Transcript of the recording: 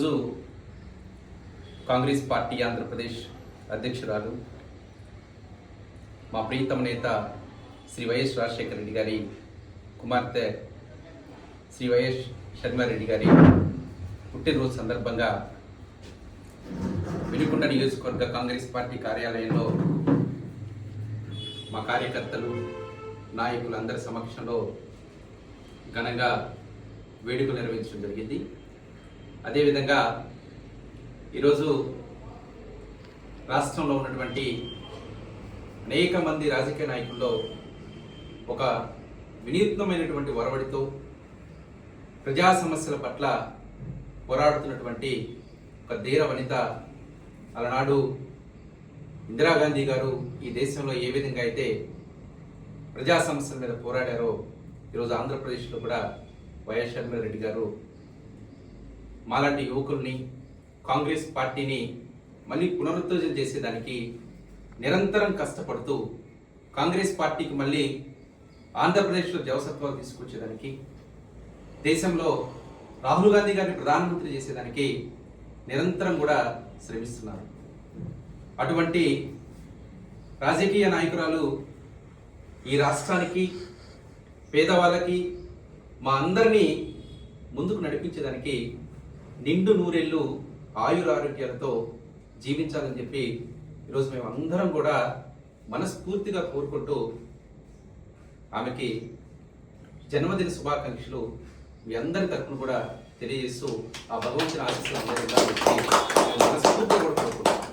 ఈరోజు కాంగ్రెస్ పార్టీ ఆంధ్రప్రదేశ్ అధ్యక్షురాలు మా ప్రీతమ నేత శ్రీ వైఎస్ రాజశేఖర రెడ్డి గారి కుమార్తె శ్రీ వైఎస్ షర్మిలారెడ్డి గారి పుట్టినరోజు సందర్భంగా వినుకొండ నియోజకవర్గ కాంగ్రెస్ పార్టీ కార్యాలయంలో మా కార్యకర్తలు నాయకులందరి సమక్షంలో ఘనంగా వేడుకలు నిర్వహించడం జరిగింది. అదేవిధంగా ఈరోజు రాష్ట్రంలో ఉన్నటువంటి అనేక మంది రాజకీయ నాయకుల్లో ఒక వినూత్నమైనటువంటి ఒరవడితో ప్రజా సమస్యల పట్ల పోరాడుతున్నటువంటి ఒక ధీర వనిత, అలనాడు ఇందిరాగాంధీ గారు ఈ దేశంలో ఏ విధంగా అయితే ప్రజా సమస్యల మీద పోరాడారో ఈరోజు ఆంధ్రప్రదేశ్లో కూడా వైఎస్ షర్మిలారెడ్డి గారు మాలాంటి యువకుల్ని, కాంగ్రెస్ పార్టీని మళ్ళీ పునరుద్ధరణ చేసేదానికి నిరంతరం కష్టపడుతూ కాంగ్రెస్ పార్టీకి మళ్ళీ ఆంధ్రప్రదేశ్లో జవసత్వాలు తీసుకొచ్చేదానికి, దేశంలో రాహుల్ గాంధీ గారిని ప్రధానమంత్రి చేసేదానికి నిరంతరం కూడా శ్రమిస్తున్నారు. అటువంటి రాజకీయ నాయకురాలు ఈ రాష్ట్రానికి, పేదవాళ్ళకి, మా అందరినీ ముందుకు నడిపించేదానికి నిండు నూరేళ్ళు ఆయురారోగ్యాలతో జీవించాలని చెప్పి ఈరోజు మేము అందరం కూడా మనస్ఫూర్తిగా కోరుకుంటూ ఆమెకి జన్మదిన శుభాకాంక్షలు మీ అందరి తరఫున కూడా తెలియజేస్తూ ఆ భగవంతుని ఆశీస్సులు అందరూ మనస్ఫూర్తిగా కూడా కోరుకుంటున్నాం.